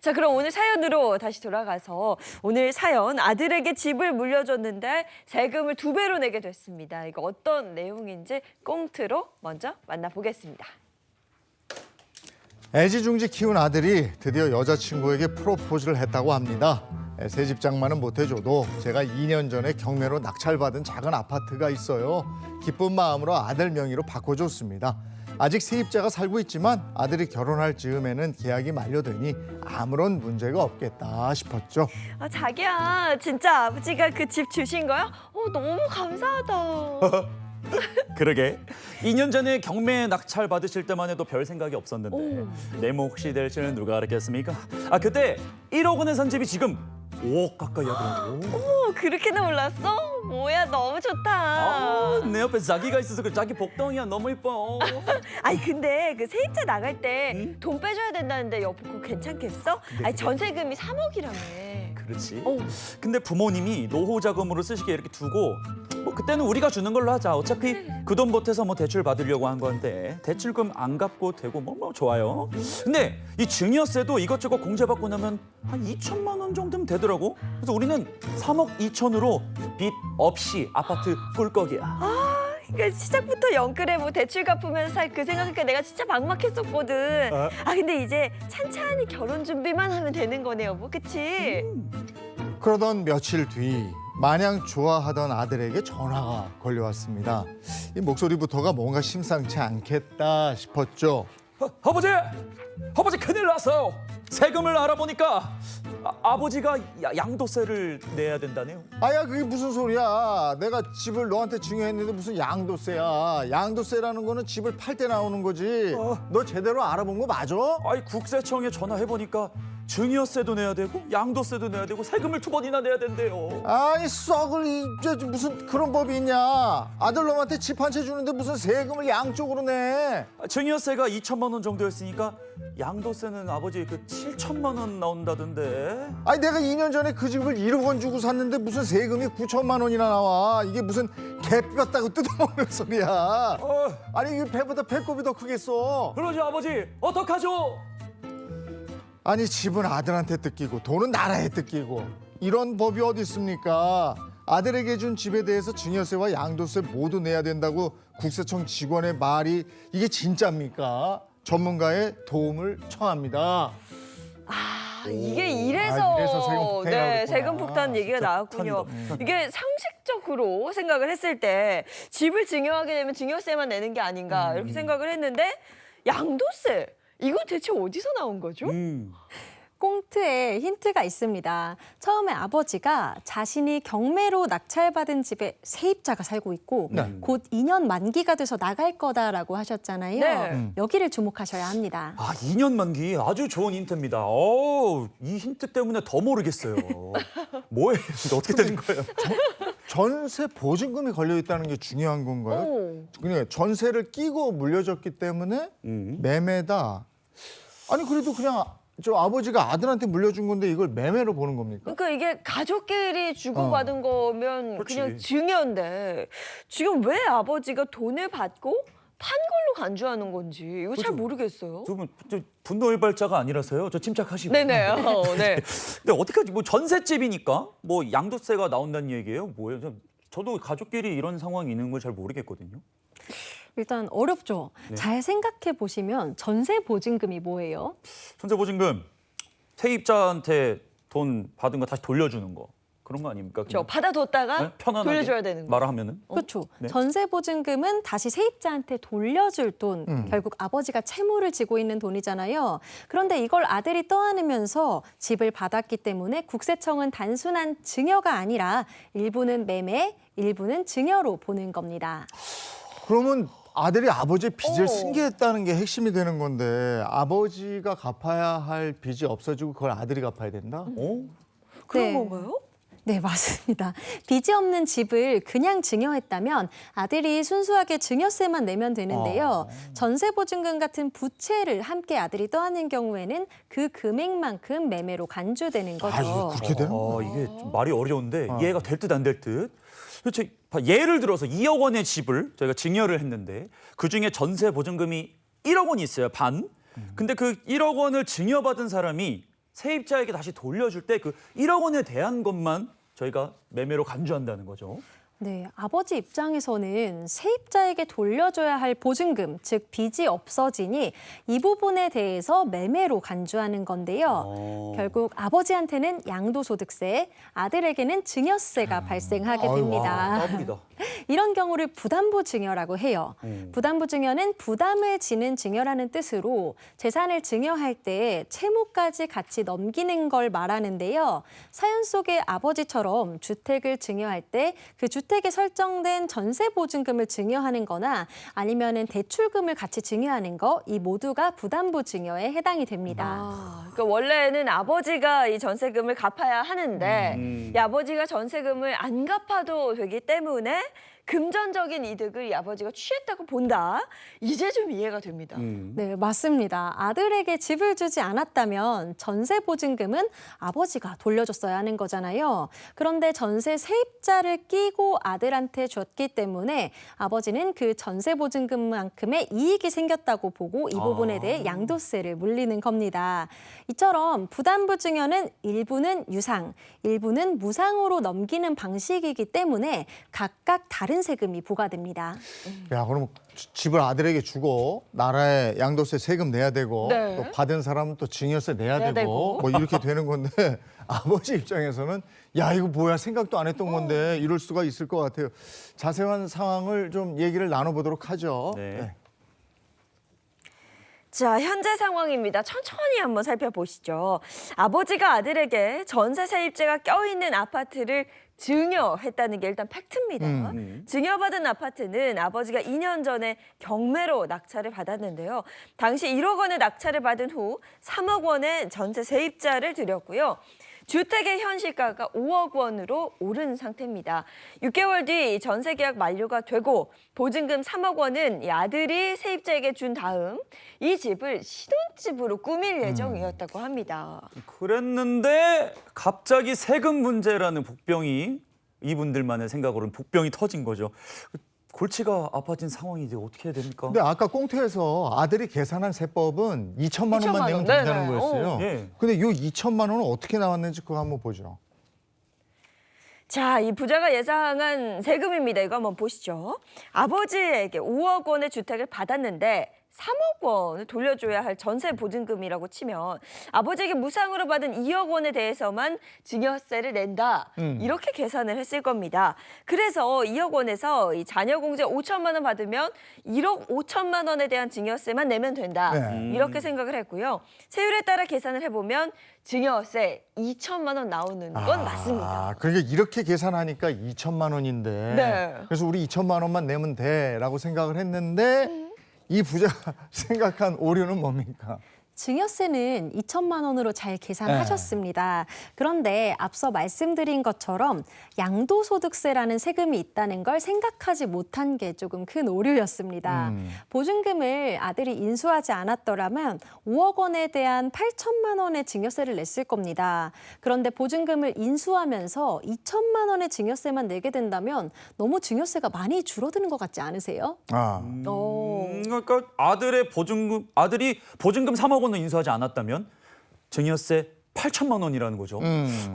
자, 그럼 오늘 사연으로 다시 돌아가서 오늘 사연 아들에게 집을 물려줬는데 세금을 2배로 내게 됐습니다. 이거 어떤 내용인지 꽁트로 먼저 만나보겠습니다. 애지중지 키운 아들이 드디어 여자친구에게 프로포즈를 했다고 합니다. 새 집장만은 못해줘도 제가 2년 전에 경매로 낙찰받은 작은 아파트가 있어요. 기쁜 마음으로 아들 명의로 바꿔줬습니다. 아직 세입자가 살고 있지만 아들이 결혼할 즈음에는 계약이 만료되니 아무런 문제가 없겠다 싶었죠. 자기야, 진짜 아버지가 그 집 주신 거야? 너무 감사하다. 그러게 2년 전에 경매 낙찰 받으실 때만 해도 별 생각이 없었는데 내 몫이 될 줄은 누가 알았겠습니까? 그때 1억 원에 산 집이 지금 5억 가까이 하더라고. 그렇게나 올랐어? 뭐야, 너무 좋다. 내 옆에 자기가 있어서 그 자기 복덩이야. 너무 이뻐. 아니 근데 그 세입자 나갈 때 돈 빼줘야 된다는데 여보 그거 괜찮겠어? 아니 전세금이 3억이라며. 그렇지. 근데 부모님이 노후 자금으로 쓰시게 이렇게 두고 뭐 그때는 우리가 주는 걸로 하자. 어차피 그 돈 보태서 뭐 대출 받으려고 한 건데 대출금 안 갚고 되고 뭐 좋아요. 근데 이 증여세도 이것저것 공제받고 나면 한 2천만 원 정도면 되더라고. 그래서 우리는 3억 2천으로 빚 없이 아파트 꿀꺽이야. 그러니까 시작부터 영끌에 뭐 대출 갚으면서 살 그 생각하니까 내가 진짜 막막했었거든. 근데 이제 찬찬히 결혼 준비만 하면 되는 거네 여보, 그치? 그러던 며칠 뒤 마냥 좋아하던 아들에게 전화가 걸려왔습니다. 이 목소리부터가 뭔가 심상치 않겠다 싶었죠. 아버지 큰일 났어요. 세금을 알아보니까 아버지가 양도세를 내야 된다네요. 아야 그게 무슨 소리야. 내가 집을 너한테 증여했는데 무슨 양도세야. 양도세라는 거는 집을 팔 때 나오는 거지. 너 제대로 알아본 거 맞아? 국세청에 전화해보니까 증여세도 내야 되고 양도세도 내야 되고 세금을 2번이나 내야 된대요. 아이 썩을 이제 무슨 그런 법이 있냐. 아들 놈한테 집 한 채 주는데 무슨 세금을 양쪽으로 내. 증여세가 2천만 원 정도였으니까 양도세는 아버지 그 7천만 원 나온다던데. 아니 내가 2년 전에 그 집을 1억 원 주고 샀는데 무슨 세금이 9천만 원이나 나와. 이게 무슨 개 뼈다고 뜯어먹는 소리야. 아니 이게 배보다 배꼽이 더 크겠어. 그러죠 아버지. 어떡하죠? 아니 집은 아들한테 뜯기고 돈은 나라에 뜯기고 이런 법이 어디 있습니까? 아들에게 준 집에 대해서 증여세와 양도세 모두 내야 된다고 국세청 직원의 말이 이게 진짜입니까? 전문가의 도움을 청합니다. 이게 이래서 이래서 세금 폭탄이라고 그랬구나. 세금 폭탄 얘기가 나왔군요. 이게 상식적으로 생각을 했을 때 집을 증여하게 되면 증여세만 내는 게 아닌가 이렇게 생각을 했는데 양도세 이건 대체 어디서 나온 거죠? 꽁트에 힌트가 있습니다. 처음에 아버지가 자신이 경매로 낙찰받은 집에 세입자가 살고 있고 곧 2년 만기가 돼서 나갈 거다라고 하셨잖아요. 네. 여기를 주목하셔야 합니다. 2년 만기 아주 좋은 힌트입니다. 이 힌트 때문에 더 모르겠어요. 뭐예요? 어떻게 되는 거예요? 전세 보증금이 걸려 있다는 게 중요한 건가요? 그러니까 전세를 끼고 물려줬기 때문에 매매다. 아니 그래도 그냥 저 아버지가 아들한테 물려준 건데 이걸 매매로 보는 겁니까? 그러니까 이게 가족끼리 주고받은 거면 그렇지. 그냥 증여인데 지금 왜 아버지가 돈을 받고 판 걸로 간주하는 건지 이거 잘 모르겠어요. 두 분 분노일발자가 아니라서요. 저 침착하시고. 네네. 네. 근데 어떻게까지 뭐 전셋집이니까 뭐 양도세가 나온다는 얘기예요? 뭐예요? 저도 가족끼리 이런 상황이 있는 걸 잘 모르겠거든요. 일단 어렵죠. 잘 생각해 보시면 전세 보증금이 뭐예요? 전세보증금 세입자한테 돈 받은 거 다시 돌려주는 거 그런 거 아닙니까? 저 받아뒀다가 네? 편안하게 돌려줘야 되는 거. 말하면은 그렇죠. 네. 전세 보증금은 다시 세입자한테 돌려줄 돈, 결국 아버지가 채무를 지고 있는 돈이잖아요. 그런데 이걸 아들이 떠안으면서 집을 받았기 때문에 국세청은 단순한 증여가 아니라 일부는 매매, 일부는 증여로 보는 겁니다. 그러면 아들이 아버지의 빚을 승계했다는 게 핵심이 되는 건데 아버지가 갚아야 할 빚이 없어지고 그걸 아들이 갚아야 된다? 그런 네. 건가요? 네, 맞습니다. 빚이 없는 집을 그냥 증여했다면 아들이 순수하게 증여세만 내면 되는데요. 전세보증금 같은 부채를 함께 아들이 떠안는 경우에는 그 금액만큼 매매로 간주되는 거죠. 이게 그렇게 되는 거야? 이게 좀 말이 어려운데 이해가 될 듯 안 될 듯. 그렇지. 예를 들어서 2억 원의 집을 저희가 증여를 했는데 그중에 전세 보증금이 1억 원이 있어요. 반. 근데 그 1억 원을 증여받은 사람이 세입자에게 다시 돌려줄 때 그 1억 원에 대한 것만 저희가 매매로 간주한다는 거죠. 네, 아버지 입장에서는 세입자에게 돌려줘야 할 보증금, 즉 빚이 없어지니 이 부분에 대해서 매매로 간주하는 건데요. 결국 아버지한테는 양도소득세, 아들에게는 증여세가 발생하게 됩니다. 따블이다. 이런 경우를 부담부 증여라고 해요. 부담부 증여는 부담을 지는 증여라는 뜻으로 재산을 증여할 때 채무까지 같이 넘기는 걸 말하는데요. 사연 속의 아버지처럼 주택을 증여할 때 그 주택에 설정된 전세 보증금을 증여하는 거나 아니면은 대출금을 같이 증여하는 거, 이 모두가 부담부 증여에 해당이 됩니다. 그러니까 원래는 아버지가 이 전세금을 갚아야 하는데 이 아버지가 전세금을 안 갚아도 되기 때문에 금전적인 이득을 이 아버지가 취했다고 본다. 이제 좀 이해가 됩니다. 네, 맞습니다. 아들에게 집을 주지 않았다면 전세 보증금은 아버지가 돌려줬어야 하는 거잖아요. 그런데 전세 세입자를 끼고 아들한테 줬기 때문에 아버지는 그 전세 보증금만큼의 이익이 생겼다고 보고 이 부분에 대해 양도세를 물리는 겁니다. 이처럼 부담부 증여는 일부는 유상, 일부는 무상으로 넘기는 방식이기 때문에 각각 다른 세금이 부과됩니다. 야, 그럼 집을 아들에게 주고 나라에 양도세 세금 내야 되고 네. 또 받은 사람은 또 증여세 내야 내야 되고 되고. 뭐 이렇게 되는 건데 아버지 입장에서는 야, 이거 뭐야, 생각도 안 했던 건데 이럴 수가 있을 것 같아요. 자세한 상황을 좀 얘기를 나눠보도록 하죠. 네. 자, 현재 상황입니다. 천천히 한번 살펴보시죠. 아버지가 아들에게 전세 세입자가 껴있는 아파트를 증여했다는 게 일단 팩트입니다. 증여받은 아파트는 아버지가 2년 전에 경매로 낙찰을 받았는데요. 당시 1억 원의 낙찰을 받은 후 3억 원의 전세 세입자를 드렸고요. 주택의 현시가가 5억 원으로 오른 상태입니다. 6개월 뒤 전세 계약 만료가 되고 보증금 3억 원은 이 아들이 세입자에게 준 다음 이 집을 신혼집으로 꾸밀 예정이었다고 합니다. 그랬는데 갑자기 세금 문제라는 복병이 이분들만의 생각으로는 복병이 터진 거죠. 골치가 아파진 상황이 이제 어떻게 해야 됩니까? 근데 아까 꽁트에서 아들이 계산한 세법은 2천만 2천만 원만 원. 내면 된다는 네네. 거였어요. 예. 근데 이 2천만 원은 어떻게 나왔는지 그거 한번 보죠. 자, 이 부자가 예상한 세금입니다. 이거 한번 보시죠. 아버지에게 5억 원의 주택을 받았는데 3억 원을 돌려줘야 할 전세 보증금이라고 치면 아버지에게 무상으로 받은 2억 원에 대해서만 증여세를 낸다. 이렇게 계산을 했을 겁니다. 그래서 2억 원에서 이 자녀 공제 5천만 원 받으면 1억 5천만 원에 대한 증여세만 내면 된다. 네. 이렇게 생각을 했고요. 세율에 따라 계산을 해보면 증여세 2천만 원 나오는 건 맞습니다. 그러니까 이렇게 계산하니까 2천만 원인데 네. 그래서 우리 2천만 원만 내면 돼라고 생각을 했는데 이 부자가 생각한 오류는 뭡니까? 증여세는 2천만 원으로 잘 계산하셨습니다. 그런데 앞서 말씀드린 것처럼 양도소득세라는 세금이 있다는 걸 생각하지 못한 게 조금 큰 오류였습니다. 보증금을 아들이 인수하지 않았더라면 5억 원에 대한 8천만 원의 증여세를 냈을 겁니다. 그런데 보증금을 인수하면서 2천만 원의 증여세만 내게 된다면 너무 증여세가 많이 줄어드는 것 같지 않으세요? 그러니까 아들이 보증금 3억 원을 인수하지 않았다면 증여세 8천만 원이라는 거죠.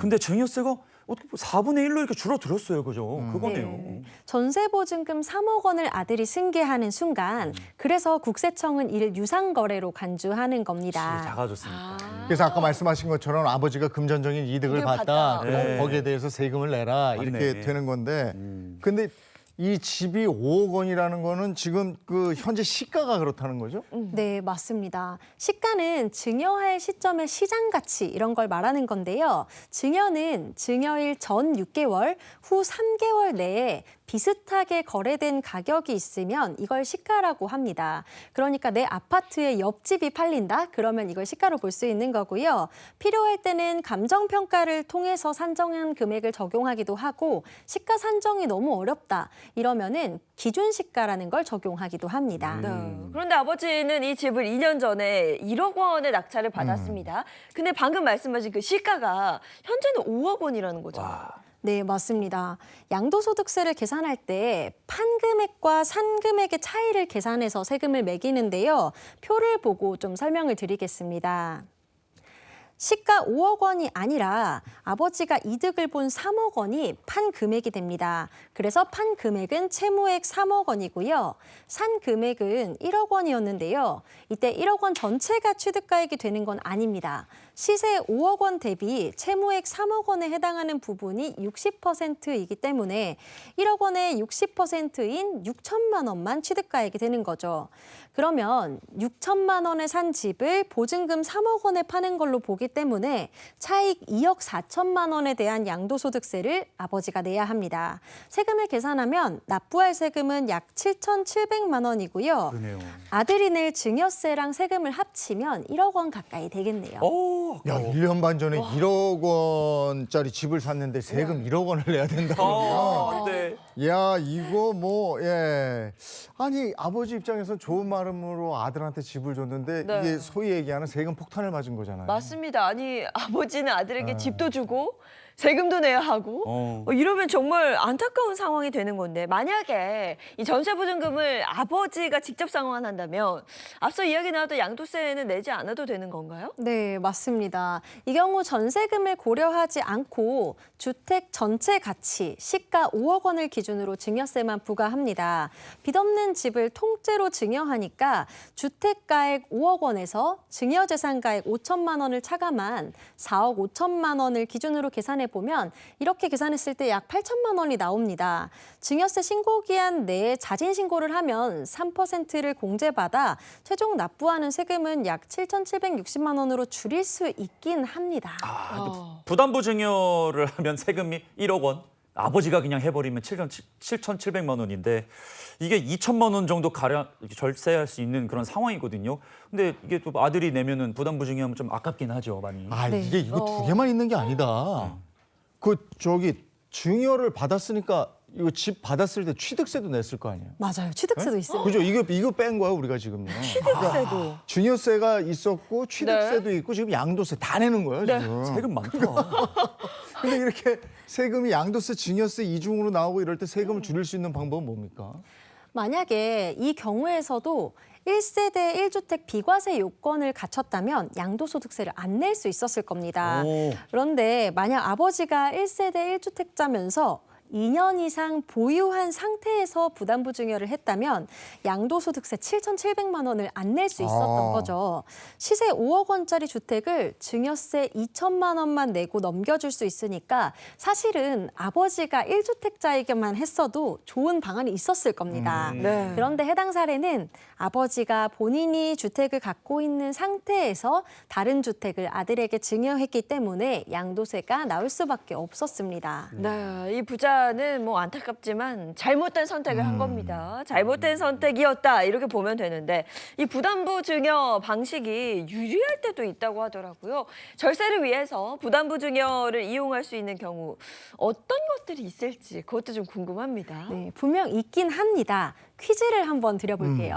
근데 증여세가 어떻게 4분의 1로 이렇게 줄어들었어요, 그죠? 그거네요. 네. 전세보증금 3억 원을 아들이 승계하는 순간 그래서 국세청은 이를 유상거래로 간주하는 겁니다. 작아졌으니까. 그래서 아까 말씀하신 것처럼 아버지가 금전적인 이득을 이득을 봤다. 봤다. 그럼 네. 거기에 대해서 세금을 내라. 맞네. 이렇게 되는 건데 근데 이 집이 5억 원이라는 거는 지금 그 현재 시가가 그렇다는 거죠? 네, 맞습니다. 시가는 증여할 시점의 시장 가치 이런 걸 말하는 건데요. 증여는 증여일 전 6개월, 후 3개월 내에 비슷하게 거래된 가격이 있으면 이걸 시가라고 합니다. 그러니까 내 아파트의 옆집이 팔린다? 그러면 이걸 시가로 볼 수 있는 거고요. 필요할 때는 감정평가를 통해서 산정한 금액을 적용하기도 하고 시가 산정이 너무 어렵다. 이러면은 기준 시가라는 걸 적용하기도 합니다. 그런데 아버지는 이 집을 2년 전에 1억 원의 낙찰을 받았습니다. 근데 방금 말씀하신 그 시가가 현재는 5억 원이라는 거죠. 네, 맞습니다. 양도소득세를 계산할 때 판금액과 산금액의 차이를 계산해서 세금을 매기는데요. 표를 보고 좀 설명을 드리겠습니다. 시가 5억 원이 아니라 아버지가 이득을 본 3억 원이 판 금액이 됩니다. 그래서 판 금액은 채무액 3억 원이고요. 산 금액은 1억 원이었는데요. 이때 1억 원 전체가 취득가액이 되는 건 아닙니다. 시세 5억 원 대비 채무액 3억 원에 해당하는 부분이 60%이기 때문에 1억 원의 60%인 6천만 원만 취득가액이 되는 거죠. 그러면 6천만 원에 산 집을 보증금 3억 원에 파는 걸로 보기 때문에 차익 2억 4천만 원에 대한 양도소득세를 아버지가 내야 합니다. 세금을 계산하면 납부할 세금은 약 7,700만 원이고요. 그러네요. 아들이 낼 증여세랑 세금을 합치면 1억 원 가까이 되겠네요. 야, 1년 반 전에 1억 원짜리 집을 샀는데 세금 1억 원을 내야 된다고요. 네. 야, 이거 뭐, 예. 아니, 아버지 입장에서 좋은 마음으로 아들한테 집을 줬는데 네. 이게 소위 얘기하는 세금 폭탄을 맞은 거잖아요. 맞습니다. 아니 아버지는 아들에게 집도 주고 세금도 내야 하고 어. 이러면 정말 안타까운 상황이 되는 건데 만약에 이 전세보증금을 아버지가 직접 상환한다면 앞서 이야기 나왔던 양도세는 내지 않아도 되는 건가요? 네, 맞습니다. 이 경우 전세금을 고려하지 않고 주택 전체 가치 시가 5억 원을 기준으로 증여세만 부과합니다. 빚 없는 집을 통째로 증여하니까 주택가액 5억 원에서 증여재산가액 5천만 원을 차감한 4억 5천만 원을 기준으로 계산해 보면 이렇게 계산했을 때 약 8천만 원이 나옵니다. 증여세 신고기한 내에 자진 신고를 하면 3%를 공제받아 최종 납부하는 세금은 약 7,760만 원으로 줄일 수 있긴 합니다. 부담부 증여를 하면 세금이 1억 원. 아버지가 그냥 해버리면 7,700만 원인데 이게 2천만 원 정도 가량 절세할 수 있는 그런 상황이거든요. 근데 이게 또 아들이 내면은 부담부 증여하면 좀 아깝긴 하죠, 많이. 아, 네. 이게 이거 두 개만 있는 게 아니다. 증여를 받았으니까 이거 집 받았을 때 취득세도 냈을 거 아니에요. 맞아요. 취득세도 있습니다. 그죠? 이거 뺀 거야, 우리가 지금요. 취득세도. 증여세가 있었고 취득세도 네. 있고 지금 양도세 다 내는 거예요, 네. 지금. 세금 많다. 근데 이렇게 세금이 양도세, 증여세 이중으로 나오고 이럴 때 세금을 줄일 수 있는 방법은 뭡니까? 만약에 이 경우에서도 1세대 1주택 비과세 요건을 갖췄다면 양도소득세를 안 낼 수 있었을 겁니다. 오. 그런데 만약 아버지가 1세대 1주택자면서 2년 이상 보유한 상태에서 부담부 증여를 했다면 양도소득세 7,700만 원을 안 낼 수 있었던 아. 거죠. 시세 5억 원짜리 주택을 증여세 2천만 원만 내고 넘겨줄 수 있으니까 사실은 아버지가 1주택자에게만 했어도 좋은 방안이 있었을 겁니다. 네. 그런데 해당 사례는 아버지가 본인이 주택을 갖고 있는 상태에서 다른 주택을 아들에게 증여했기 때문에 양도세가 나올 수밖에 없었습니다. 네, 이 부자는 뭐 안타깝지만 잘못된 선택을 한 겁니다. 잘못된 선택이었다 이렇게 보면 되는데 이 부담부 증여 방식이 유리할 때도 있다고 하더라고요. 절세를 위해서 부담부 증여를 이용할 수 있는 경우 어떤 것들이 있을지 그것도 좀 궁금합니다. 네, 분명 있긴 합니다. 퀴즈를 한번 드려볼게요.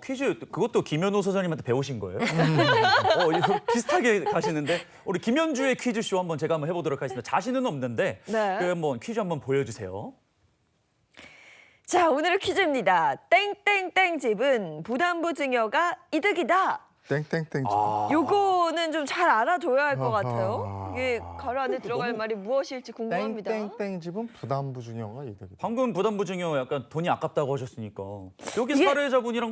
퀴즈 그것도 김현우 소장님한테 배우신 거예요? 이거 비슷하게 가시는데 우리 김현주의 퀴즈쇼 한번 제가 한번 해보도록 하겠습니다. 자신은 없는데 네. 그 한번 퀴즈 한번 보여주세요. 자, 오늘의 퀴즈입니다. 땡땡땡 집은 부담부 증여가 이득이다. 땡땡땡. 요거는 좀 잘 알아둬야 할 것 아하. 같아요. 이게 가로 안에 들어갈 말이 무엇일지 궁금합니다. 땡땡땡 집은 부담부 증여가 이득이다. 방금 부담부 증여 약간 돈이 아깝다고 하셨으니까 여기 이게- 사례자분이랑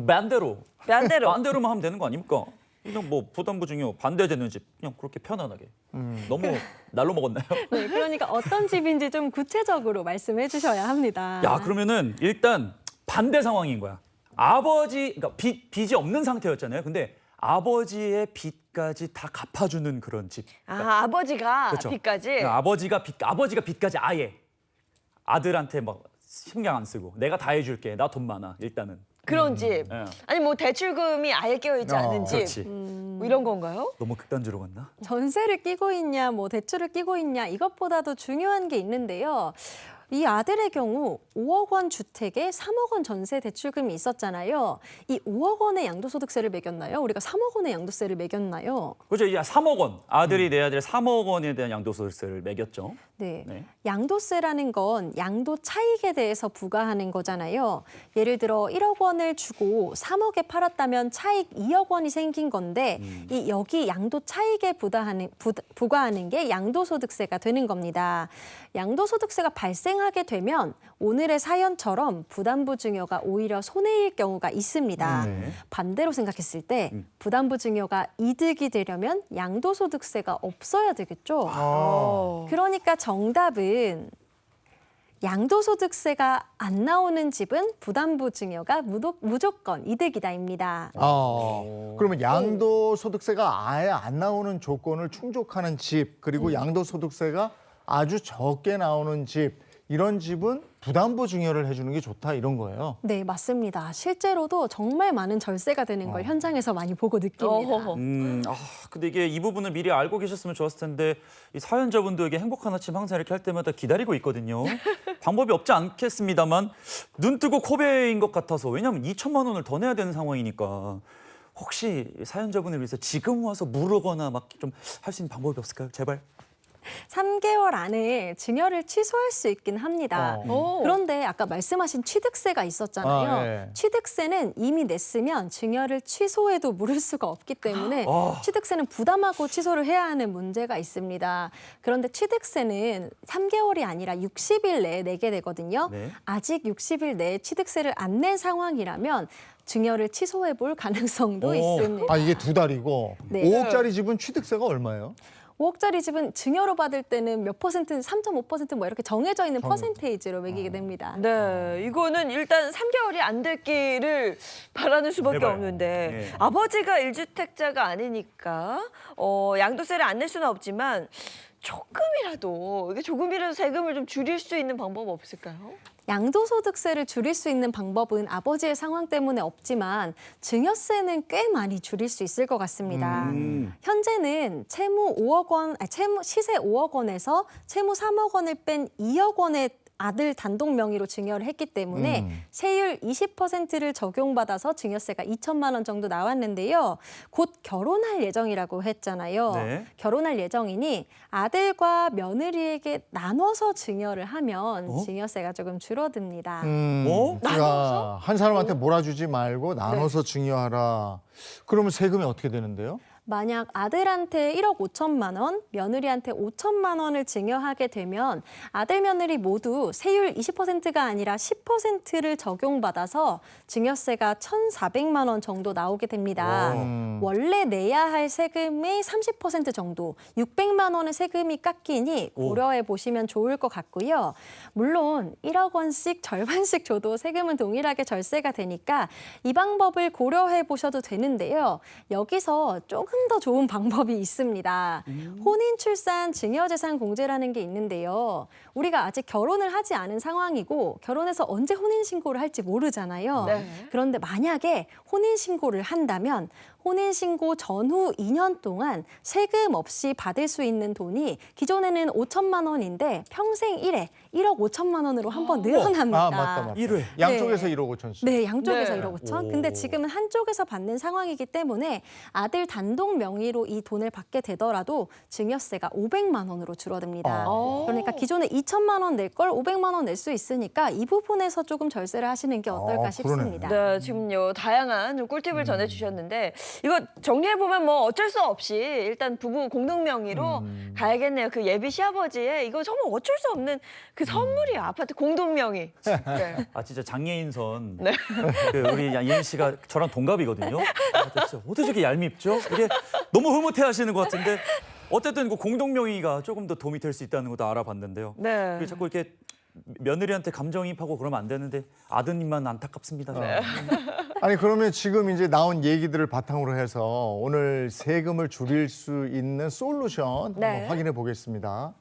반대로 반대로. 만 하면 되는 거 아닙니까? 그냥 뭐 부담부 증여 반대되는 집 그냥 그렇게 편안하게. 너무 날로 먹었나요? 네, 그러니까 어떤 집인지 좀 구체적으로 말씀해 주셔야 합니다. 야 그러면은 일단 반대 상황인 거야. 아버지 그러니까 빚이 없는 상태였잖아요. 근데 아버지의 빚까지 다 갚아주는 그런 집. 아버지가 그렇죠. 빚까지. 그러니까 아버지가 빚까지 아예 아들한테 막 신경 안 쓰고 내가 다 해줄게. 나 돈 많아 일단은. 그런 집. 예. 아니 뭐 대출금이 아예 깨어있지 않은 집. 그렇지. 뭐 이런 건가요? 너무 극단적으로 갔나? 전세를 끼고 있냐, 뭐 대출을 끼고 있냐 이것보다도 중요한 게 있는데요. 이 아들의 경우 5억 원 주택에 3억 원 전세 대출금이 있었잖아요. 이 5억 원의 양도소득세를 매겼나요? 우리가 3억 원의 양도세를 매겼나요? 그렇죠. 이제 3억 원 아들이 내야 될 3억 원에 대한 양도소득세를 매겼죠. 네. 네. 양도세라는 건 양도 차익에 대해서 부과하는 거잖아요. 예를 들어 1억 원을 주고 3억에 팔았다면 차익 2억 원이 생긴 건데 여기 양도 차익에 부과하는 게 양도소득세가 되는 겁니다. 양도소득세가 발생하게 되면 오늘의 사연처럼 부담부 증여가 오히려 손해일 경우가 있습니다. 네. 반대로 생각했을 때 부담부 증여가 이득이 되려면 양도소득세가 없어야 되겠죠. 그러니까 정답은 양도소득세가 안 나오는 집은 부담부 증여가 무조건 이득이다입니다. 그러면 양도소득세가 아예 안 나오는 조건을 충족하는 집, 그리고 양도소득세가 아주 적게 나오는 집, 이런 집은 부담부 증여를 해주는 게 좋다, 이런 거예요. 네, 맞습니다. 실제로도 정말 많은 절세가 되는 걸 현장에서 많이 보고 느낍니다. 근데 이게 이 부분을 미리 알고 계셨으면 좋았을 텐데 이 사연자분들에게 행복한 아침 항상 이렇게 할 때마다 기다리고 있거든요. 방법이 없지 않겠습니다만 눈 뜨고 코베인 것 같아서, 왜냐하면 2천만 원을 더 내야 되는 상황이니까 혹시 사연자분을 위해서 지금 와서 물어거나 막 좀 할 수 있는 방법이 없을까요? 제발. 3개월 안에 증여를 취소할 수 있긴 합니다. 그런데 아까 말씀하신 취득세가 있었잖아요. 취득세는 이미 냈으면 증여를 취소해도 물을 수가 없기 때문에 취득세는 부담하고 취소를 해야 하는 문제가 있습니다. 그런데 취득세는 3개월이 아니라 60일 내에 내게 되거든요. 네. 아직 60일 내에 취득세를 안 낸 상황이라면 증여를 취소해 볼 가능성도 있습니다. 이게 2달이고 네. 5억짜리 집은 취득세가 얼마예요? 5억짜리 집은 증여로 받을 때는 몇 퍼센트, 3.5% 뭐 이렇게 정해져 있는 퍼센테이지로 매기게 됩니다. 네, 이거는 일단 3개월이 안 됐기를 바라는 수밖에 해봐요. 없는데 네. 아버지가 1주택자가 아니니까 양도세를 안 낼 수는 없지만 조금이라도 이게 조금이라도 세금을 좀 줄일 수 있는 방법 없을까요? 양도소득세를 줄일 수 있는 방법은 아버지의 상황 때문에 없지만 증여세는 꽤 많이 줄일 수 있을 것 같습니다. 현재는 시세 5억 원에서 채무 3억 원을 뺀 2억 원의 아들 단독 명의로 증여를 했기 때문에 세율 20%를 적용받아서 증여세가 2천만 원 정도 나왔는데요. 곧 결혼할 예정이라고 했잖아요. 네. 결혼할 예정이니 아들과 며느리에게 나눠서 증여를 하면 증여세가 조금 줄어듭니다. 그러니까 한 사람한테 몰아주지 말고 나눠서 증여하라. 그러면 세금이 어떻게 되는데요? 만약 아들한테 1억 5천만 원, 며느리한테 5천만 원을 증여하게 되면 아들, 며느리 모두 세율 20%가 아니라 10%를 적용받아서 증여세가 1,400만 원 정도 나오게 됩니다. 원래 내야 할 세금의 30% 정도, 600만 원의 세금이 깎이니 고려해 보시면 좋을 것 같고요. 물론 1억 원씩 절반씩 줘도 세금은 동일하게 절세가 되니까 이 방법을 고려해 보셔도 되는데요. 여기서 조금 더 좋은 방법이 있습니다. 혼인 출산 증여재산 공제라는 게 있는데요. 우리가 아직 결혼을 하지 않은 상황이고 결혼해서 언제 혼인 신고를 할지 모르잖아요. 네. 그런데 만약에 혼인 신고를 한다면 혼인신고 전후 2년 동안 세금 없이 받을 수 있는 돈이 기존에는 5천만 원인데 평생 1억 5천만 원으로 한번 늘어납니다. 맞다. 1회. 양쪽에서 1억 5천씩. 네, 양쪽에서 네. 1억 5천. 오. 근데 지금은 한쪽에서 받는 상황이기 때문에 아들 단독 명의로 이 돈을 받게 되더라도 증여세가 500만 원으로 줄어듭니다. 그러니까 기존에 2천만 원 낼 걸 500만 원 낼 수 있으니까 이 부분에서 조금 절세를 하시는 게 어떨까 그러네. 싶습니다. 네, 지금요 다양한 좀 꿀팁을 전해주셨는데 이거 정리해 보면 뭐 어쩔 수 없이 일단 부부 공동 명의로 가야겠네요. 그 예비 시아버지의 이거 정말 어쩔 수 없는 그 선물이야. 아파트 공동 명의. 네. 진짜 장예인선. 네. 그 우리 예인 씨가 저랑 동갑이거든요. 진짜 어떻게 저렇게 얄밉죠? 이게 너무 흐뭇해하시는 것 같은데 어쨌든 그 공동명의가 조금 더 도움이 될 수 있다는 것도 알아봤는데요. 네. 그게 자꾸 이렇게 며느리한테 감정이입하고 그러면 안 되는데 아드님만 안타깝습니다. 아니 그러면 지금 이제 나온 얘기들을 바탕으로 해서 오늘 세금을 줄일 수 있는 솔루션 네. 한번 확인해 보겠습니다.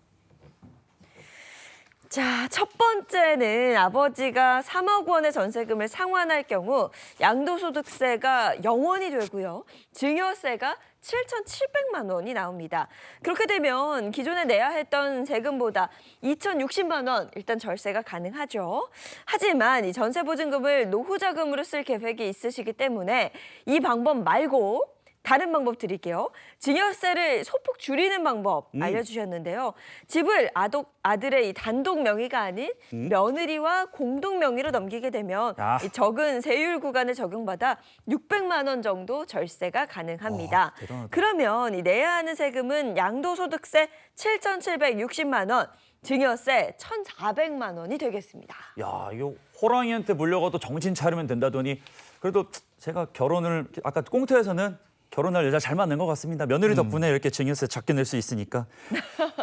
자, 첫 번째는 아버지가 3억 원의 전세금을 상환할 경우 양도소득세가 0원이 되고요. 증여세가 7,700만 원이 나옵니다. 그렇게 되면 기존에 내야 했던 세금보다 2,060만 원 일단 절세가 가능하죠. 하지만 이 전세보증금을 노후자금으로 쓸 계획이 있으시기 때문에 이 방법 말고 다른 방법 드릴게요. 증여세를 소폭 줄이는 방법 알려주셨는데요. 집을 아들의 이 단독 명의가 아닌 며느리와 공동 명의로 넘기게 되면 야. 이 적은 세율 구간을 적용받아 600만 원 정도 절세가 가능합니다. 대단하다. 그러면 이 내야 하는 세금은 양도소득세 7,760만 원, 증여세 1,400만 원이 되겠습니다. 야, 이거 호랑이한테 물려가도 정신 차리면 된다더니 그래도 제가 결혼을 아까 꽁트에서는 결혼할 여자 잘 맞는 것 같습니다. 며느리 덕분에 이렇게 증여세 작게 낼 수 있으니까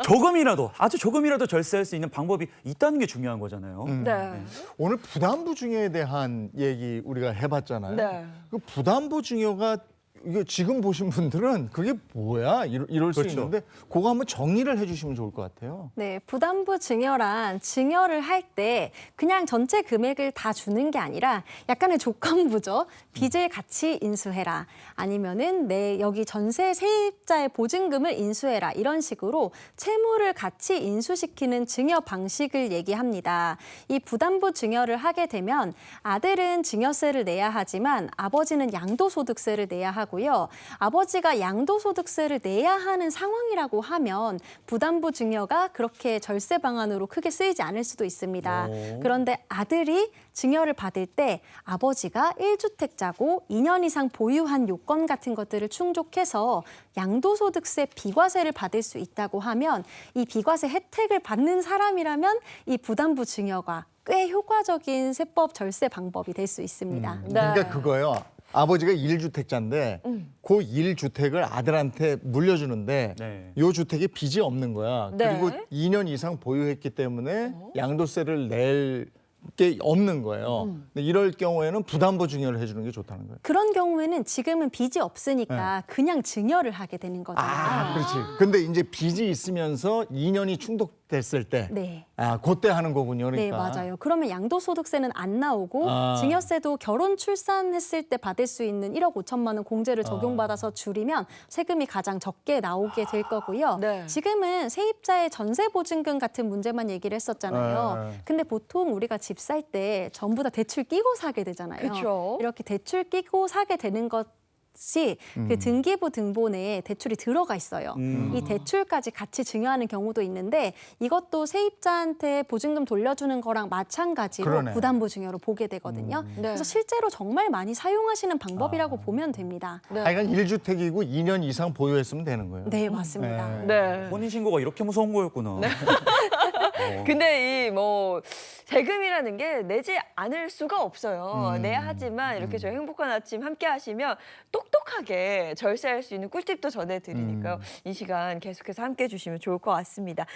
조금이라도 아주 조금이라도 절세할 수 있는 방법이 있다는 게 중요한 거잖아요. 네. 오늘 부담부 증여에 대한 얘기 우리가 해봤잖아요. 네. 그 부담부 증여가 이거 지금 보신 분들은 그게 뭐야 이럴 수 그렇죠. 있는데 그거 한번 정리를 해주시면 좋을 것 같아요. 네, 부담부 증여란 증여를 할 때 그냥 전체 금액을 다 주는 게 아니라 약간의 조건부죠. 빚을 같이 인수해라. 아니면은 내 여기 전세 세입자의 보증금을 인수해라. 이런 식으로 채무를 같이 인수시키는 증여 방식을 얘기합니다. 이 부담부 증여를 하게 되면 아들은 증여세를 내야 하지만 아버지는 양도소득세를 내야 하고요. 아버지가 양도소득세를 내야 하는 상황이라고 하면 부담부 증여가 그렇게 절세 방안으로 크게 쓰이지 않을 수도 있습니다. 그런데 아들이 증여를 받을 때 아버지가 1주택자고 2년 이상 보유한 요건 같은 것들을 충족해서 양도소득세 비과세를 받을 수 있다고 하면 이 비과세 혜택을 받는 사람이라면 이 부담부 증여가 꽤 효과적인 세법 절세 방법이 될 수 있습니다. 그러니까 그거요. 아버지가 1주택자인데 그 1주택을 아들한테 물려주는데 네. 이 주택에 빚이 없는 거야. 네. 그리고 2년 이상 보유했기 때문에 양도세를 낼 게 없는 거예요. 근데 이럴 경우에는 부담부 증여를 해주는 게 좋다는 거예요. 그런 경우에는 지금은 빚이 없으니까 그냥 증여를 하게 되는 거잖아요. 아, 그렇지. 근데 이제 빚이 있으면서 2년이 충족됐을 때, 네. 그때 하는 거군요. 네, 그러니까. 맞아요. 그러면 양도소득세는 안 나오고 증여세도 결혼 출산했을 때 받을 수 있는 1억 5천만 원 공제를 적용받아서 줄이면 세금이 가장 적게 나오게 될 거고요. 네. 지금은 세입자의 전세보증금 같은 문제만 얘기를 했었잖아요. 네. 근데 보통 우리가 집 살 때 전부 다 대출 끼고 사게 되잖아요. 그쵸. 이렇게 대출 끼고 사게 되는 것이 그 등기부 등본에 대출이 들어가 있어요. 이 대출까지 같이 증여하는 경우도 있는데 이것도 세입자한테 보증금 돌려주는 거랑 마찬가지로 그러네. 부담부 증여로 보게 되거든요. 네. 그래서 실제로 정말 많이 사용하시는 방법이라고 보면 됩니다. 네. 하여간 1주택이고 2년 이상 보유했으면 되는 거예요. 네, 맞습니다. 네. 네. 혼인신고가 이렇게 무서운 거였구나. 근데 이 뭐 세금이라는 게 내지 않을 수가 없어요. 내야 하지만 이렇게 저희 행복한 아침 함께 하시면 똑똑하게 절세할 수 있는 꿀팁도 전해드리니까요. 이 시간 계속해서 함께 해주시면 좋을 것 같습니다.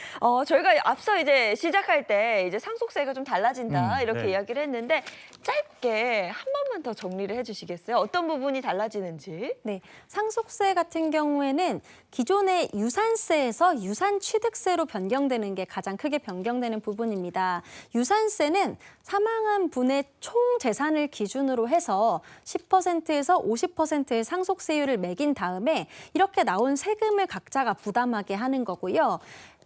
저희가 앞서 이제 시작할 때 이제 상속세가 좀 달라진다 이렇게 네. 이야기를 했는데 짧게 한 번만 더 정리를 해주시겠어요? 어떤 부분이 달라지는지? 네, 상속세 같은 경우에는 기존의 유산세에서 유산취득세로 변경되는 게 가장 크게 변경되는 부분입니다. 유산세는 사망한 분의 총 재산을 기준으로 해서 10%에서 50%의 상속세율을 매긴 다음에 이렇게 나온 세금을 각자가 부담하게 하는 거고요.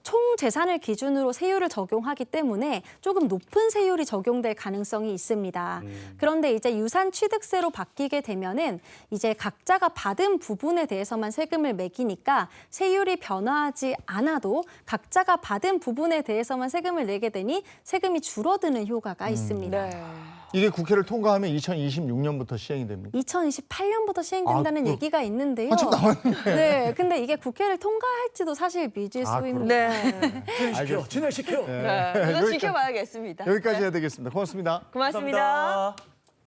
총 재산을 기준으로 세율을 적용하기 때문에 조금 높은 세율이 적용될 가능성이 있습니다. 그런데 이제 유산 취득세로 바뀌게 되면은 이제 각자가 받은 부분에 대해서만 세금을 매기니까 세율이 변화하지 않아도 각자가 받은 부분에 대해서만 세금을 내게 되니 세금이 줄어드는 효과가 있습니다. 네. 이게 국회를 통과하면 2026년부터 시행이 됩니다. 2028년부터 시행된다는 그- 얘기가 있는데요. 한참 남았네. 네, 근데 이게 국회를 통과할지도 사실 미지수입니다. 네. 진행시켜, 진행시켜. 네. 이거 지켜봐야겠습니다. 여기까지 해야 되겠습니다. 고맙습니다. 고맙습니다. 감사합니다.